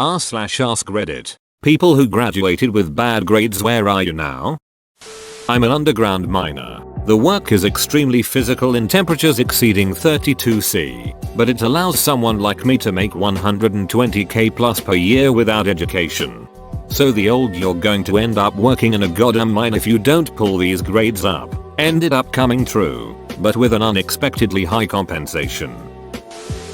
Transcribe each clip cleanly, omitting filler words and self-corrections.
r/AskReddit. People who graduated with bad grades, where are you now? I'm an underground miner. The work is extremely physical in temperatures exceeding 32°C, but it allows someone like me to make 120k plus per year without education. So the old "you're going to end up working in a goddamn mine if you don't pull these grades up" ended up coming true, but with an unexpectedly high compensation.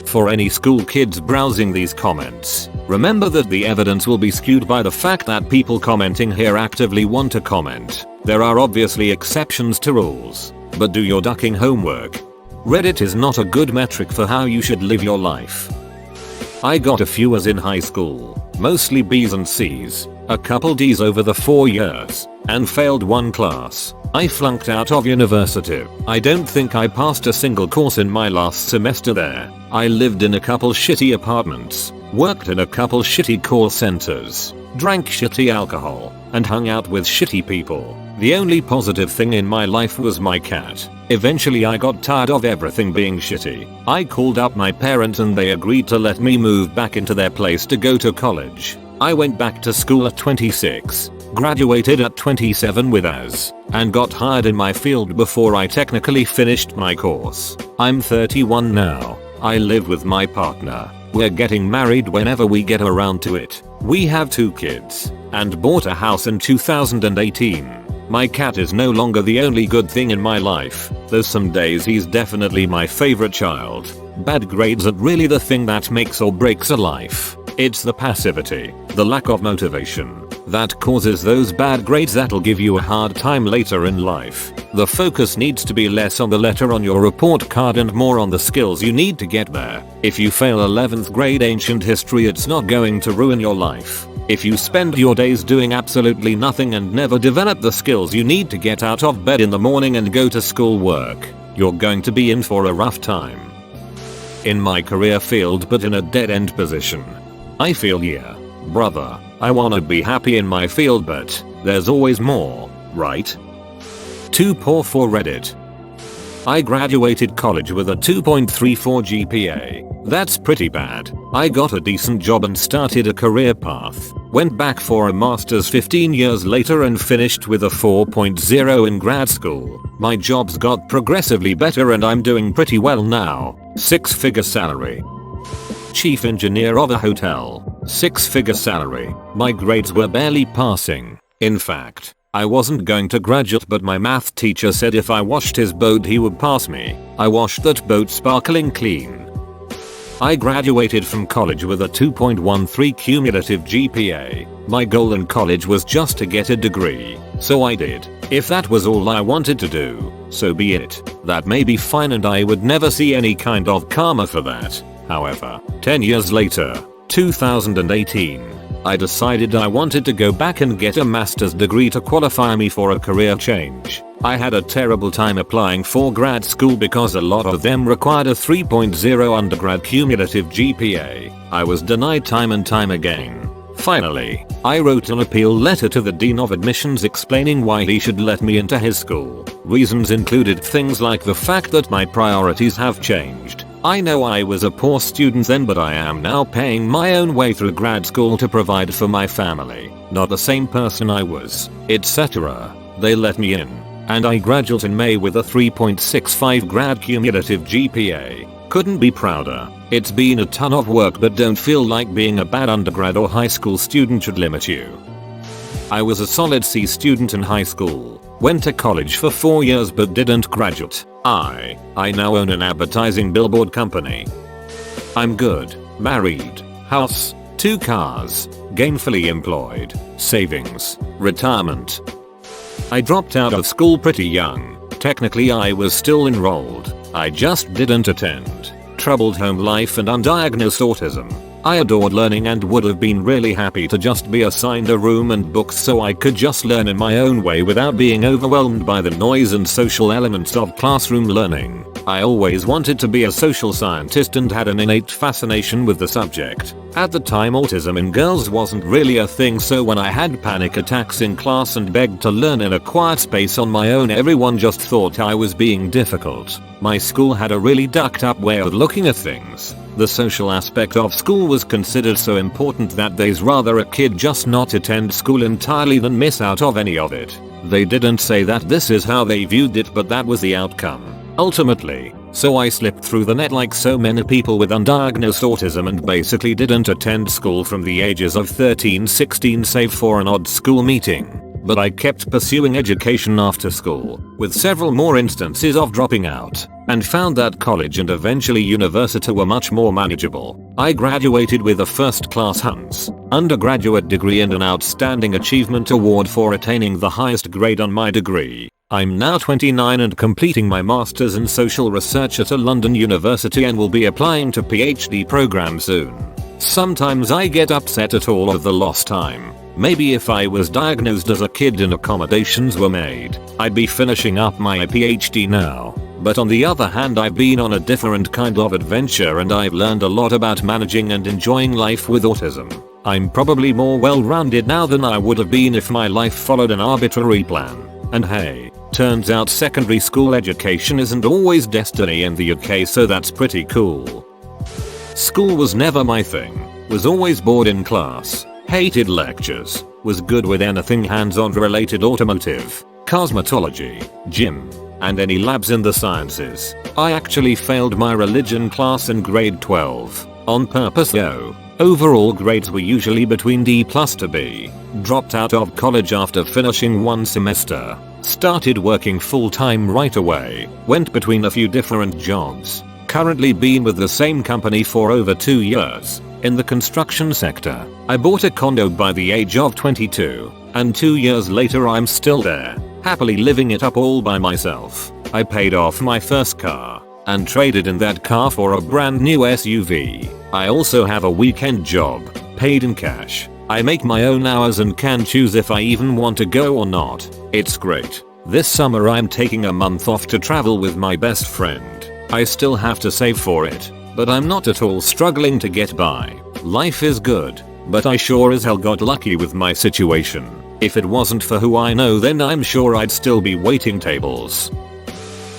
For any school kids browsing these comments, remember that the evidence will be skewed by the fact that people commenting here actively want to comment. There are obviously exceptions to rules, but do your ducking homework. Reddit is not a good metric for how you should live your life. I got a few A's in high school, mostly B's and C's, a couple D's over the 4 years, and failed one class. I flunked out of university. I don't think I passed a single course in my last semester there. I lived in a couple shitty apartments, worked in a couple shitty call centers, drank shitty alcohol, and hung out with shitty people. The only positive thing in my life was my cat. Eventually I got tired of everything being shitty. I called up my parents and they agreed to let me move back into their place to go to college. I went back to school at 26, graduated at 27 with A's, and got hired in my field before I technically finished my course. I'm 31 now. I live with my partner. We're getting married whenever we get around to it. We have 2 kids, and bought a house in 2018. My cat is no longer the only good thing in my life, though some days he's definitely my favorite child. Bad grades aren't really the thing that makes or breaks a life. It's the passivity, the lack of motivation, that causes those bad grades that'll give you a hard time later in life. The focus needs to be less on the letter on your report card and more on the skills you need to get there. If you fail 11th grade ancient history, it's not going to ruin your life. If you spend your days doing absolutely nothing and never develop the skills you need to get out of bed in the morning and go to school work, you're going to be in for a rough time. In my career field but in a dead-end position. I feel yeah, brother, I wanna be happy in my field but there's always more, right? Too poor for Reddit. I graduated college with a 2.34 GPA. That's pretty bad. I got a decent job and started a career path. Went back for a master's 15 years later and finished with a 4.0 in grad school. My jobs got progressively better and I'm doing pretty well now. 6-figure salary. Chief engineer of a hotel. 6-figure salary. My grades were barely passing. In fact, I wasn't going to graduate but my math teacher said if I washed his boat he would pass me. I washed that boat sparkling clean. I graduated from college with a 2.13 cumulative GPA. My goal in college was just to get a degree, so I did. If that was all I wanted to do, so be it. That may be fine and I would never see any kind of karma for that. However, 10 years later, 2018, I decided I wanted to go back and get a master's degree to qualify me for a career change. I had a terrible time applying for grad school because a lot of them required a 3.0 undergrad cumulative GPA. I was denied time and time again. Finally, I wrote an appeal letter to the Dean of Admissions explaining why he should let me into his school. Reasons included things like the fact that my priorities have changed. I know I was a poor student then but I am now paying my own way through grad school to provide for my family. Not the same person I was, etc. They let me in, and I graduated in May with a 3.65 grad cumulative GPA. Couldn't be prouder. It's been a ton of work but don't feel like being a bad undergrad or high school student should limit you. I was a solid C student in high school. Went to college for 4 years but didn't graduate. I now own an advertising billboard company. I'm good, married, house, 2 cars, gainfully employed, savings, retirement. I dropped out of school pretty young. Technically I was still enrolled. I just didn't attend. Troubled home life and undiagnosed autism. I adored learning and would have been really happy to just be assigned a room and books so I could just learn in my own way without being overwhelmed by the noise and social elements of classroom learning. I always wanted to be a social scientist and had an innate fascination with the subject. At the time autism in girls wasn't really a thing, so when I had panic attacks in class and begged to learn in a quiet space on my own, everyone just thought I was being difficult. My school had a really ducked up way of looking at things. The social aspect of school was considered so important that they's rather a kid just not attend school entirely than miss out of any of it. They didn't say that this is how they viewed it, but that was the outcome. Ultimately, so I slipped through the net like so many people with undiagnosed autism and basically didn't attend school from the ages of 13-16 save for an odd school meeting. But I kept pursuing education after school, with several more instances of dropping out, and found that college and eventually university were much more manageable. I graduated with a first-class Hunts undergraduate degree and an Outstanding Achievement Award for attaining the highest grade on my degree. I'm now 29 and completing my Masters in Social Research at a London university and will be applying to PhD program soon. Sometimes I get upset at all of the lost time. Maybe if I was diagnosed as a kid and accommodations were made, I'd be finishing up my PhD now. But on the other hand, I've been on a different kind of adventure and I've learned a lot about managing and enjoying life with autism. I'm probably more well-rounded now than I would have been if my life followed an arbitrary plan. And hey, turns out secondary school education isn't always destiny in the UK, so that's pretty cool. School was never my thing. Was always bored in class. Hated lectures. Was good with anything hands-on related, automotive, cosmetology, gym, and any labs in the sciences. I actually failed my religion class in grade 12. On purpose though. Overall grades were usually between D+ to B. Dropped out of college after finishing one semester. Started working full-time right away. Went between a few different jobs. Currently been with the same company for over 2 years. In the construction sector. I bought a condo by the age of 22, and 2 years later I'm still there, happily living it up all by myself. I paid off my first car, and traded in that car for a brand new SUV. I also have a weekend job, paid in cash. I make my own hours and can choose if I even want to go or not. It's great. This summer I'm taking a month off to travel with my best friend. I still have to save for it. But I'm not at all struggling to get by. Life is good, but I sure as hell got lucky with my situation. If it wasn't for who I know, then I'm sure I'd still be waiting tables.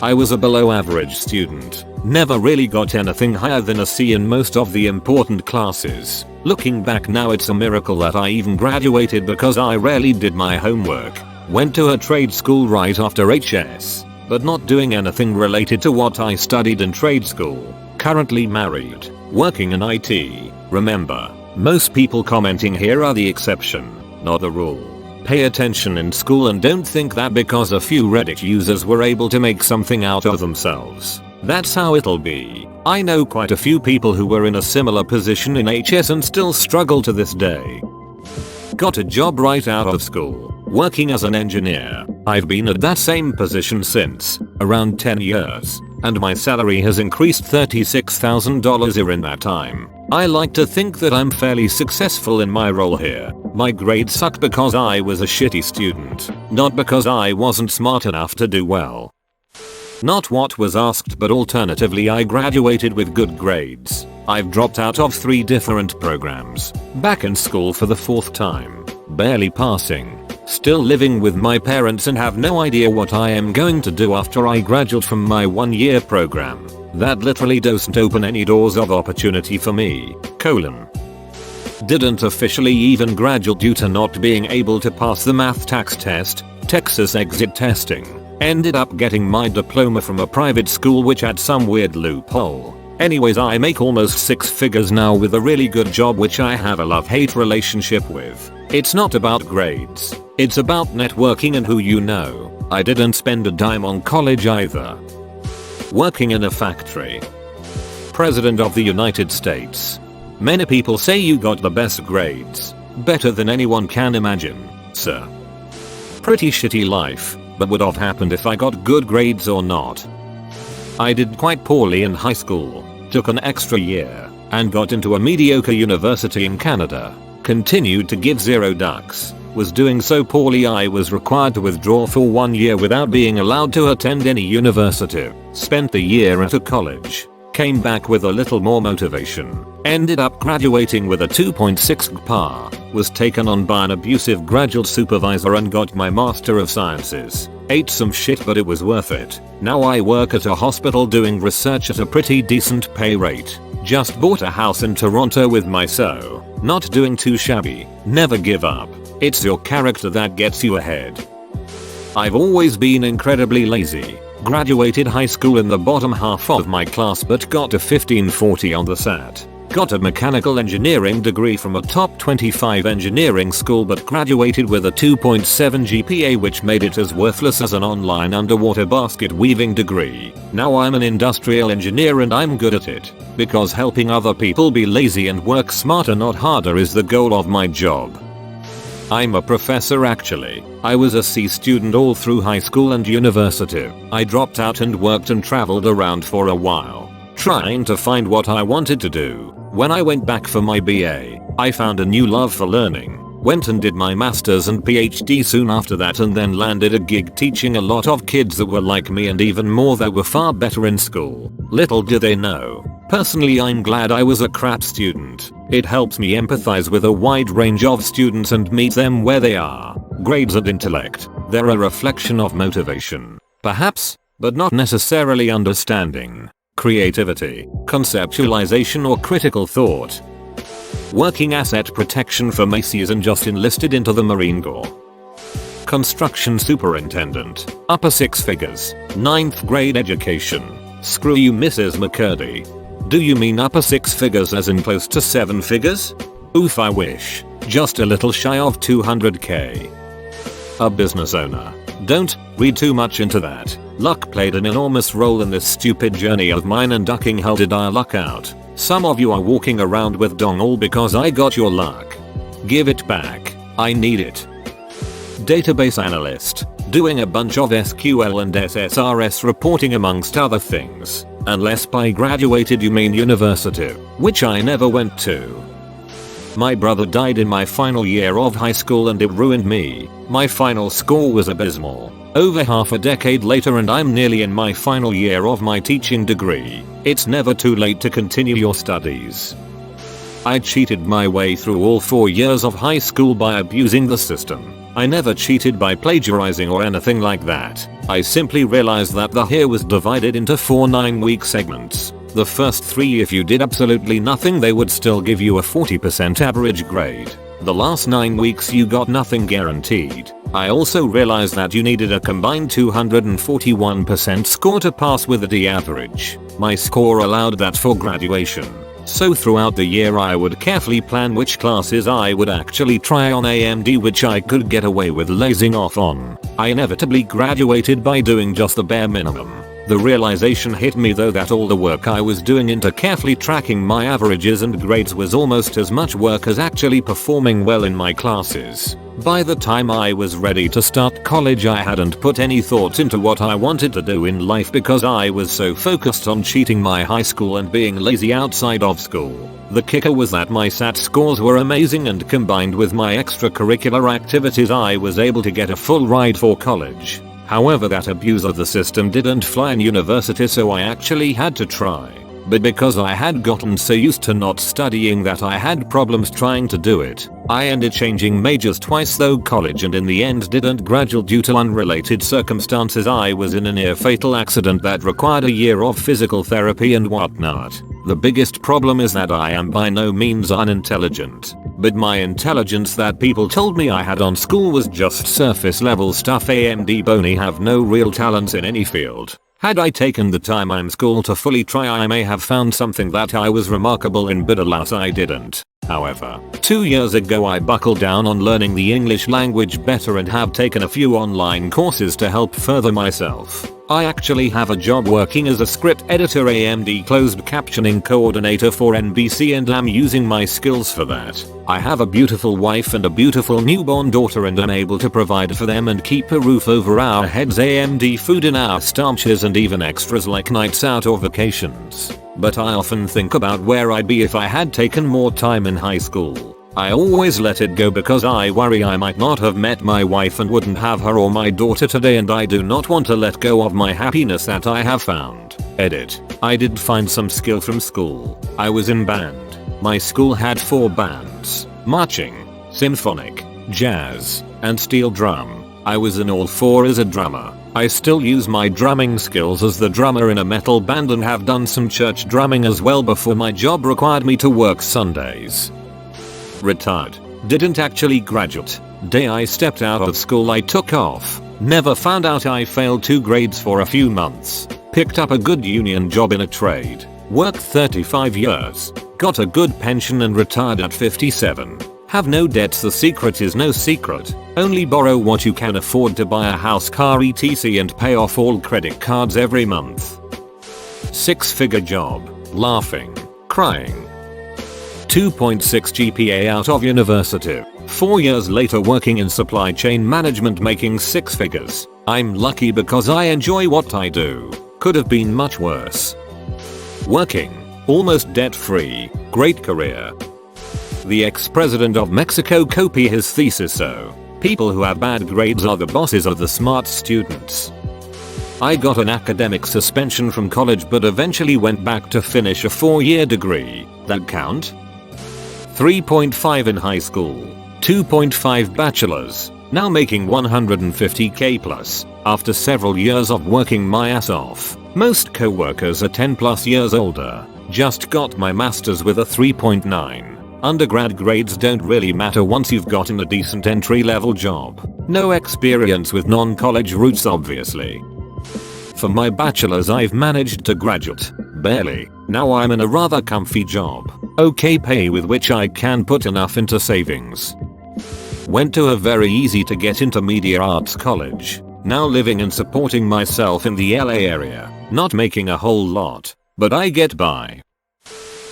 I was a below average student. Never really got anything higher than a C in most of the important classes. Looking back now, it's a miracle that I even graduated because I rarely did my homework. Went to a trade school right after HS, but not doing anything related to what I studied in trade school. Currently married, working in IT. Remember, most people commenting here are the exception, not the rule. Pay attention in school and don't think that because a few Reddit users were able to make something out of themselves, that's how it'll be. I know quite a few people who were in a similar position in HS and still struggle to this day. Got a job right out of school, working as an engineer. I've been at that same position since around 10 years. And my salary has increased $36,000 a year in that time. I like to think that I'm fairly successful in my role here. My grades suck because I was a shitty student, not because I wasn't smart enough to do well. Not what was asked, but alternatively I graduated with good grades. I've dropped out of 3 different programs. Back in school for the 4th time. Barely passing. Still living with my parents and have no idea what I am going to do after I graduate from my 1-year program. That literally doesn't open any doors of opportunity for me. Didn't officially even graduate due to not being able to pass the math tax test, Texas exit testing. Ended up getting my diploma from a private school which had some weird loophole. Anyways, I make almost 6 figures now with a really good job which I have a love-hate relationship with. It's not about grades. It's about networking and who you know. I didn't spend a dime on college either. Working in a factory. President of the United States. Many people say you got the best grades. Better than anyone can imagine, sir. Pretty shitty life, but would have happened if I got good grades or not. I did quite poorly in high school, took an extra year, and got into a mediocre university in Canada. Continued to give 0 ducks. Was doing so poorly I was required to withdraw for 1 year without being allowed to attend any university. Spent the year at a college. Came back with a little more motivation. Ended up graduating with a 2.6 GPA. Was taken on by an abusive graduate supervisor and got my Master of Sciences. Ate some shit, but it was worth it. Now I work at a hospital doing research at a pretty decent pay rate. Just bought a house in Toronto with my so. Not doing too shabby. Never give up. It's your character that gets you ahead. I've always been incredibly lazy. Graduated high school in the bottom half of my class but got a 1540 on the SAT. Got a mechanical engineering degree from a top 25 engineering school but graduated with a 2.7 GPA, which made it as worthless as an online underwater basket weaving degree. Now I'm an industrial engineer and I'm good at it. Because helping other people be lazy and work smarter not harder is the goal of my job. I'm a professor actually. I was a C student all through high school and university. I dropped out and worked and traveled around for a while, trying to find what I wanted to do. When I went back for my BA, I found a new love for learning. Went and did my master's and PhD soon after that, and then landed a gig teaching a lot of kids that were like me and even more that were far better in school. Little do they know. Personally, I'm glad I was a crap student. It helps me empathize with a wide range of students and meet them where they are. Grades and intellect, they're a reflection of motivation. Perhaps, but not necessarily understanding, creativity, conceptualization or critical thought. Working asset protection for Macy's and just enlisted into the Marine Corps. Construction superintendent, upper 6 figures, 9th grade education. Screw you, Mrs. McCurdy. Do you mean upper 6 figures as in close to 7 figures? Oof, I wish. Just a little shy of 200k. A business owner. Don't read too much into that. Luck played an enormous role in this stupid journey of mine, and ducking hell did I luck out. Some of you are walking around with dong all because I got your luck. Give it back. I need it. Database analyst. Doing a bunch of SQL and SSRS reporting amongst other things. Unless by graduated you mean university, which I never went to. My brother died in my final year of high school and it ruined me. My final score was abysmal. Over half a decade later and I'm nearly in my final year of my teaching degree. It's never too late to continue your studies. I cheated my way through all 4 years of high school by abusing the system. I never cheated by plagiarizing or anything like that. I simply realized that the year was divided into 4 9-week segments. The first 3, if you did absolutely nothing, they would still give you a 40% average grade. The last 9 weeks you got nothing guaranteed. I also realized that you needed a combined 241% score to pass with a D average. My score allowed that for graduation. So throughout the year I would carefully plan which classes I would actually try on AMD, which I could get away with lazing off on. I inevitably graduated by doing just the bare minimum. The realization hit me though that all the work I was doing into carefully tracking my averages and grades was almost as much work as actually performing well in my classes. By the time I was ready to start college, I hadn't put any thought into what I wanted to do in life because I was so focused on cheating my high school and being lazy outside of school. The kicker was that my SAT scores were amazing, and combined with my extracurricular activities I was able to get a full ride for college. However, that abuse of the system didn't fly in university, so I actually had to try. But because I had gotten so used to not studying that I had problems trying to do it. I ended changing majors twice through college and in the end didn't graduate due to unrelated circumstances. I was in a near fatal accident that required a year of physical therapy and whatnot. The biggest problem is that I am by no means unintelligent. But my intelligence that people told me I had on school was just surface level stuff. AMD Boney have no real talents in any field. Had I taken the time in school to fully try, I may have found something that I was remarkable in, but alas I didn't. However, 2 years ago I buckled down on learning the English language better and have taken a few online courses to help further myself. I actually have a job working as a script editor, AMD closed captioning coordinator for NBC, and am using my skills for that. I have a beautiful wife and a beautiful newborn daughter and am able to provide for them and keep a roof over our heads, AMD food in our stomachs, and even extras like nights out or vacations. But I often think about where I'd be if I had taken more time in high school. I always let it go because I worry I might not have met my wife and wouldn't have her or my daughter today, and I do not want to let go of my happiness that I have found. Edit. I did find some skill from school. I was in band. My school had 4 bands: marching, symphonic, jazz, and steel drum. I was in all four as a drummer. I still use my drumming skills as the drummer in a metal band and have done some church drumming as well before my job required me to work Sundays. Retired. Didn't actually graduate. Day I stepped out of school I took off. Never found out I failed 2 grades for a few months. Picked up a good union job in a trade. Worked 35 years. Got a good pension and retired at 57. Have no debts. The secret is no secret. Only borrow what you can afford to buy a house, car, etc. and pay off all credit cards every month. 6-figure job. Laughing. Crying. 2.6 GPA out of university. 4 years later working in supply chain management making 6 figures. I'm lucky because I enjoy what I do. Could have been much worse. Working. Almost debt free. Great career. The ex-president of Mexico copied his thesis so. People who have bad grades are the bosses of the smart students. I got an academic suspension from college but eventually went back to finish a 4-year degree. That count? 3.5 in high school. 2.5 bachelor's. Now making 150k plus. After several years of working my ass off. Most co-workers are 10 plus years older. Just got my master's with a 3.9. Undergrad grades don't really matter once you've gotten a decent entry-level job. No experience with non-college routes obviously. For my bachelor's I've managed to graduate. Barely. Now I'm in a rather comfy job. Okay pay with which I can put enough into savings. Went to a very easy to get into media arts college. Now living and supporting myself in the LA area. Not making a whole lot. But I get by.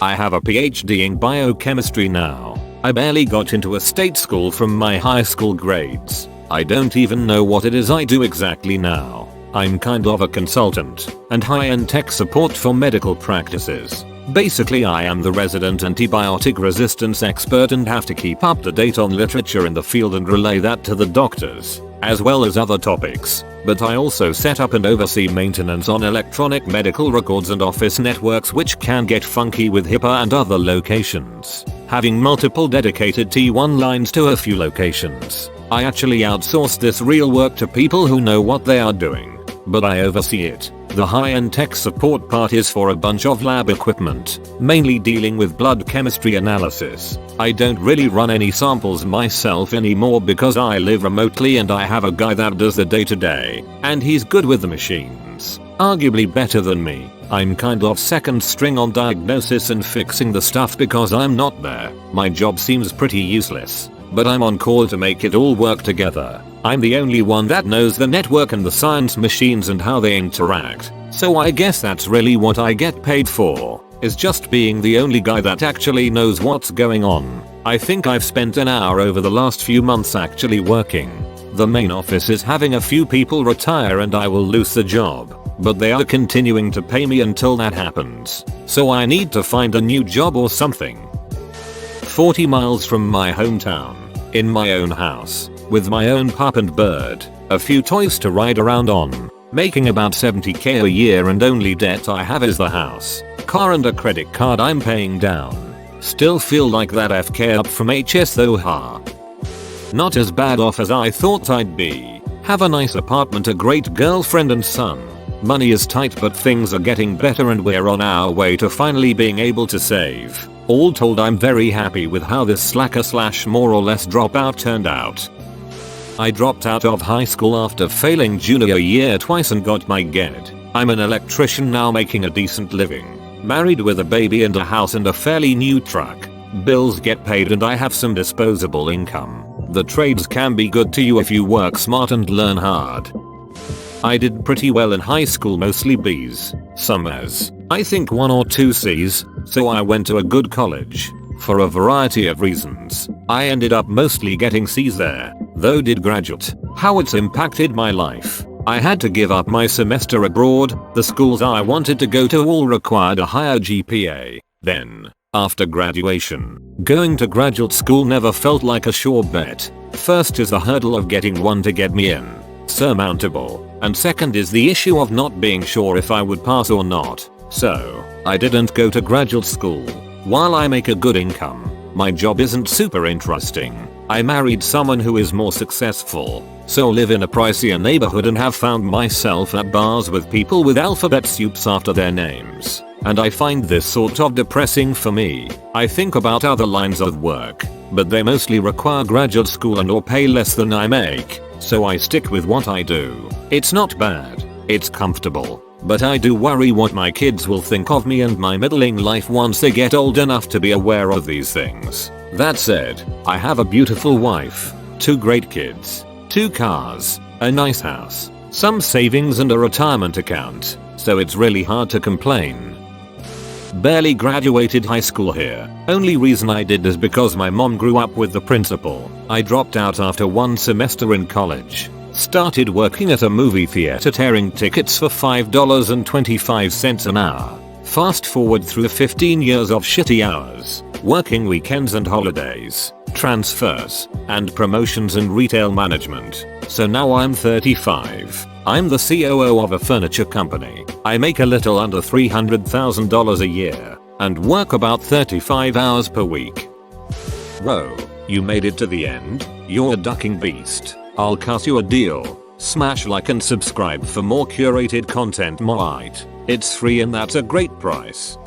I have a PhD in biochemistry now. I barely got into a state school from my high school grades. I don't even know what it is I do exactly now. I'm kind of a consultant and high-end tech support for medical practices. Basically I am the resident antibiotic resistance expert and have to keep up to date on literature in the field and relay that to the doctors, as well as other topics. But I also set up and oversee maintenance on electronic medical records and office networks which can get funky with HIPAA and other locations. Having multiple dedicated T1 lines to a few locations, I actually outsource this real work to people who know what they are doing. But I oversee it. The high-end tech support part is for a bunch of lab equipment, mainly dealing with blood chemistry analysis. I don't really run any samples myself anymore because I live remotely and I have a guy that does the day-to-day, and he's good with the machines. Arguably better than me. I'm kind of second string on diagnosis and fixing the stuff because I'm not there. My job seems pretty useless, but I'm on call to make it all work together. I'm the only one that knows the network and the science machines and how they interact. So I guess that's really what I get paid for, is just being the only guy that actually knows what's going on. I think I've spent an hour over the last few months actually working. The main office is having a few people retire and I will lose the job, but they are continuing to pay me until that happens. So I need to find a new job or something. 40 miles from my hometown, in my own house, with my own pup and bird, a few toys to ride around on, making about 70k a year and only debt I have is the house, car and a credit card I'm paying down. Still feel like that FK up from HS though ha. Not as bad off as I thought I'd be. Have a nice apartment, a great girlfriend and son. Money is tight but things are getting better and we're on our way to finally being able to save. All told I'm very happy with how this slacker / more or less dropout turned out. I dropped out of high school after failing junior year twice and got my GED. I'm an electrician now making a decent living. Married with a baby and a house and a fairly new truck. Bills get paid and I have some disposable income. The trades can be good to you if you work smart and learn hard. I did pretty well in high school, mostly B's, some A's, I think 1 or 2 C's, so I went to a good college. For a variety of reasons, I ended up mostly getting C's there, though did graduate. How it's impacted my life. I had to give up my semester abroad. The schools I wanted to go to all required a higher GPA. Then, after graduation, going to graduate school never felt like a sure bet. First is the hurdle of getting one to get me in, surmountable, and second is the issue of not being sure if I would pass or not. So, I didn't go to graduate school. While I make a good income, My job isn't super interesting. I married someone who is more successful, so live in a pricier neighborhood and have found myself at bars with people with alphabet soups after their names. And I find this sort of depressing for me. I think about other lines of work, but they mostly require graduate school and or pay less than I make, so I stick with what I do. It's not bad, it's comfortable, but I do worry what my kids will think of me and my middling life once they get old enough to be aware of these things. That said, I have a beautiful wife, 2 great kids, 2 cars, a nice house, some savings and a retirement account, so it's really hard to complain. Barely graduated high school here. Only reason I did is because my mom grew up with the principal. I dropped out after 1 semester in college. Started working at a movie theater tearing tickets for $5.25 an hour. Fast forward through 15 years of shitty hours, working weekends and holidays, transfers, and promotions in retail management. So now I'm 35. I'm the COO of a furniture company. I make a little under $300,000 a year and work about 35 hours per week. Bro, you made it to the end? You're a ducking beast. I'll cut you a deal. Smash like and subscribe for more curated content. It's free and that's a great price.